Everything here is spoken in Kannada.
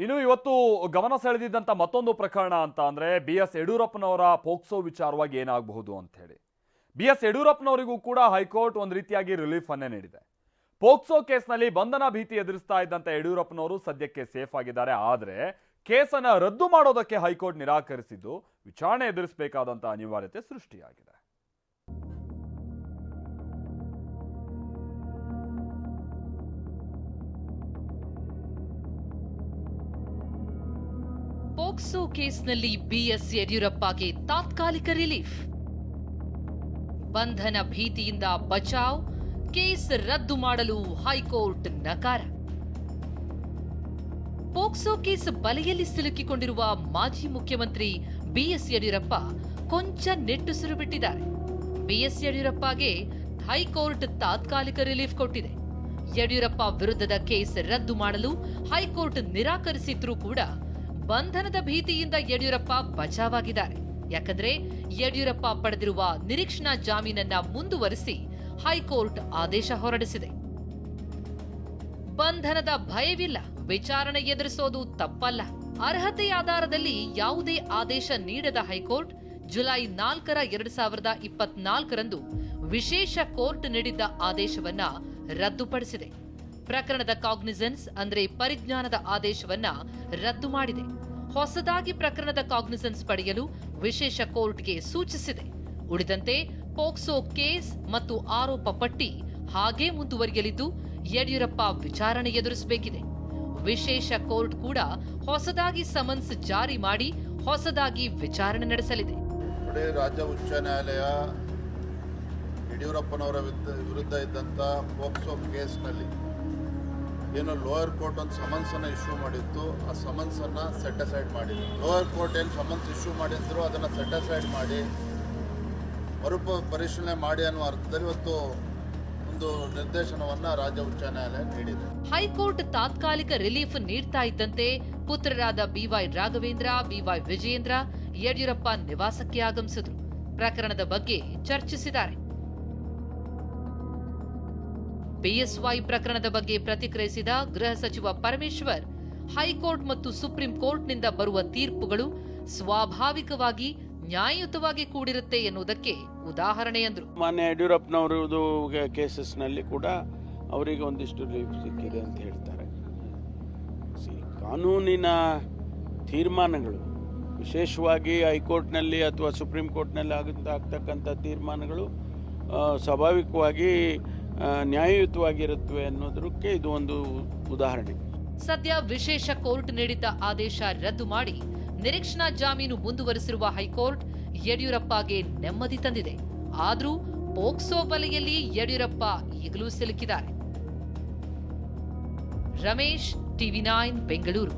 ಇನ್ನು ಇವತ್ತು ಗಮನ ಸೆಳೆದಿದ್ದಂತ ಮತ್ತೊಂದು ಪ್ರಕರಣ ಅಂತ ಅಂದ್ರೆ ಯಡಿಯೂರಪ್ಪನವರ ಪೋಕ್ಸೋ ವಿಚಾರವಾಗಿ ಏನಾಗಬಹುದು ಅಂತ ಹೇಳಿ. ಯಡಿಯೂರಪ್ಪನವರಿಗೂ ಕೂಡ ಹೈಕೋರ್ಟ್ ಒಂದು ರೀತಿಯಾಗಿ ರಿಲೀಫ್ ಅನ್ನೇ ನೀಡಿದೆ. ಪೋಕ್ಸೋ ಕೇಸ್ನಲ್ಲಿ ಬಂಧನ ಭೀತಿ ಎದುರಿಸ್ತಾ ಇದ್ದಂತ ಯಡಿಯೂರಪ್ಪನವರು ಸದ್ಯಕ್ಕೆ ಸೇಫ್ ಆಗಿದ್ದಾರೆ. ಆದರೆ ಕೇಸನ್ನ ರದ್ದು ಮಾಡೋದಕ್ಕೆ ಹೈಕೋರ್ಟ್ ನಿರಾಕರಿಸಿದ್ದು ವಿಚಾರಣೆ ಎದುರಿಸಬೇಕಾದಂತ ಅನಿವಾರ್ಯತೆ ಸೃಷ್ಟಿಯಾಗಿದೆ. ಪೋಕ್ಸೋ ಕೇಸ್ನಲ್ಲಿ ಯಡಿಯೂರಪ್ಪಗೆ ತಾತ್ಕಾಲಿಕ ರಿಲೀಫ್. ಬಂಧನ ಭೀತಿಯಿಂದ ಬಚಾವ್, ಕೇಸ್ ರದ್ದು ಮಾಡಲು ಹೈಕೋರ್ಟ್ ನಕಾರ. ಪೋಕ್ಸೋ ಕೇಸ್ ಬಲೆಯಲ್ಲಿ ಸಿಲುಕಿಕೊಂಡಿರುವ ಮಾಜಿ ಮುಖ್ಯಮಂತ್ರಿ ಯಡಿಯೂರಪ್ಪ ಕೊಂಚ ನಿಟ್ಟುಸಿರು ಬಿಟ್ಟಿದ್ದಾರೆ. ಯಡಿಯೂರಪ್ಪಗೆ ಹೈಕೋರ್ಟ್ ತಾತ್ಕಾಲಿಕ ರಿಲೀಫ್ ಕೊಟ್ಟಿದೆ. ಯಡಿಯೂರಪ್ಪ ವಿರುದ್ಧದ ಕೇಸ್ ರದ್ದು ಮಾಡಲು ಹೈಕೋರ್ಟ್ ನಿರಾಕರಿಸಿದ್ರೂ ಕೂಡ ಬಂಧನದ ಭೀತಿಯಿಂದ ಯಡಿಯೂರಪ್ಪ ಬಚಾವಾಗಿದ್ದಾರೆ. ಯಾಕಂದ್ರೆ ಯಡಿಯೂರಪ್ಪ ಪಡೆದಿರುವ ನಿರೀಕ್ಷಣಾ ಜಾಮೀನನ್ನ ಮುಂದುವರಿಸಿ ಹೈಕೋರ್ಟ್ ಆದೇಶ ಹೊರಡಿಸಿದೆ. ಬಂಧನದ ಭಯವಿಲ್ಲ, ವಿಚಾರಣೆ ಎದುರಿಸೋದು ತಪ್ಪಲ್ಲ. ಅರ್ಹತೆ ಆಧಾರದಲ್ಲಿ ಯಾವುದೇ ಆದೇಶ ನೀಡದ ಹೈಕೋರ್ಟ್ ಜುಲೈ 4, 2024ರಂದು ವಿಶೇಷ ಕೋರ್ಟ್ ನೀಡಿದ್ದ ಆದೇಶವನ್ನ ರದ್ದುಪಡಿಸಿದೆ. ಪ್ರಕರಣದ ಕಾಗ್ನಿಸೆನ್ಸ್ ಅಂದ್ರೆ ಪರಿಜ್ಞಾನದ ಆದೇಶವನ್ನ ರದ್ದು ಮಾಡಿದೆ. ಹೊಸದಾಗಿ ಪ್ರಕರಣದ ಕಾಗ್ನಿಸೆನ್ಸ್ ಪಡೆಯಲು ವಿಶೇಷ ಕೋರ್ಟ್ಗೆ ಸೂಚಿಸಿದೆ. ಉಳಿದಂತೆ ಪೋಕ್ಸೋ ಕೇಸ್ ಮತ್ತು ಆರೋಪ ಪಟ್ಟಿ ಹಾಗೇ ಮುಂದುವರಿಯಲಿದ್ದು ಯಡಿಯೂರಪ್ಪ ವಿಚಾರಣೆ ಎದುರಿಸಬೇಕಿದೆ. ವಿಶೇಷ ಕೋರ್ಟ್ ಕೂಡ ಹೊಸದಾಗಿ ಸಮನ್ಸ್ ಜಾರಿ ಮಾಡಿ ಹೊಸದಾಗಿ ವಿಚಾರಣೆ ನಡೆಸಲಿದೆ. ರಾಜ್ಯ ಉಚ್ಚ ನ್ಯಾಯಾಲಯ ಯಡಿಯೂರಪ್ಪನವರ ವಿರುದ್ಧ ಇದ್ದಂಥ ಪೋಕ್ಸೋ ಕೇಸ್ನಲ್ಲಿ ಏನು ಲೋಯರ್ ಕೋರ್ಟ್ ಒಂದು ಸಮನ್ಸನ್ನು ಇಶ್ಯೂ ಮಾಡಿತ್ತು, ಆ ಸಮನ್ಸನ್ನು ಸೆಟ್ ಅಸೈಡ್ ಮಾಡಿದೆ. ಲೋಯರ್ ಕೋರ್ಟ್ ಏನು ಸಮನ್ಸ್ ಇಶ್ಯೂ ಮಾಡಿದ್ರು ಅದನ್ನು ಸೆಟ್ ಅಸೈಡ್ ಮಾಡಿ ಪರಿಶೀಲನೆ ಮಾಡಿ ಅನ್ನುವ ಅರ್ಥದಲ್ಲಿ ಇವತ್ತು ಒಂದು ನಿರ್ದೇಶನವನ್ನು ರಾಜ್ಯ ಉಚ್ಚ ನ್ಯಾಯಾಲಯ ನೀಡಿದೆ. ಹೈಕೋರ್ಟ್ ತಾತ್ಕಾಲಿಕ ರಿಲೀಫ್ ನೀಡ್ತಾ ಇದ್ದಂತೆ ಪುತ್ರರಾದ ರಾಘವೇಂದ್ರ, ವಿಜಯೇಂದ್ರ ಯಡಿಯೂರಪ್ಪ ನಿವಾಸಕ್ಕೆ ಆಗಮಿಸಿದ್ರು. ಪ್ರಕರಣದ ಬಗ್ಗೆ ಚರ್ಚಿಸಿದ್ದಾರೆ. ಬಿಎಸ್ವೈ ಪ್ರಕರಣದ ಬಗ್ಗೆ ಪ್ರತಿಕ್ರಿಯಿಸಿದ ಗೃಹ ಸಚಿವ ಪರಮೇಶ್ವರ್, ಹೈಕೋರ್ಟ್ ಮತ್ತು ಸುಪ್ರೀಂ ಕೋರ್ಟ್ನಿಂದ ಬರುವ ತೀರ್ಪುಗಳು ಸ್ವಾಭಾವಿಕವಾಗಿ ನ್ಯಾಯಯುತವಾಗಿ ಕೂಡಿರುತ್ತೆ ಎನ್ನುವುದಕ್ಕೆ ಉದಾಹರಣೆ ಎಂದರು. ಮಾನ್ಯ ಯಡಿಯೂರಪ್ಪನವರದು ಕೇಸಸ್ನಲ್ಲಿ ಕೂಡ ಅವರಿಗೆ ಒಂದಿಷ್ಟು ರಿಲೀಫ್ ಸಿಕ್ಕಿದೆ ಅಂತ ಹೇಳ್ತಾರೆ. ಕಾನೂನಿನ ತೀರ್ಮಾನಗಳು, ವಿಶೇಷವಾಗಿ ಹೈಕೋರ್ಟ್ನಲ್ಲಿ ಅಥವಾ ಸುಪ್ರೀಂ ಕೋರ್ಟ್ನಲ್ಲಿ ಆಗ್ತಕ್ಕಂಥ ತೀರ್ಮಾನಗಳು ಸ್ವಾಭಾವಿಕವಾಗಿ ನ್ಯಾಯಯುತವಾಗಿರುತ್ತವೆ ಅನ್ನೋದಕ್ಕೆ ಇದು ಒಂದು ಉದಾಹರಣೆ. ಸದ್ಯ ವಿಶೇಷ ಕೋರ್ಟ್ ನೀಡಿದ್ದ ಆದೇಶ ರದ್ದು ಮಾಡಿ ನಿರೀಕ್ಷಣಾ ಜಾಮೀನು ಮುಂದುವರೆಸಿರುವ ಹೈಕೋರ್ಟ್ ಯಡಿಯೂರಪ್ಪಗೆ ನೆಮ್ಮದಿ ತಂದಿದೆ. ಆದರೂ ಪೋಕ್ಸೋ ಬಲೆಯಲ್ಲಿ ಯಡಿಯೂರಪ್ಪ ಈಗಲೂ ಸಿಲುಕಿದ್ದಾರೆ. ರಮೇಶ್, ಟಿವಿ9 ಬೆಂಗಳೂರು.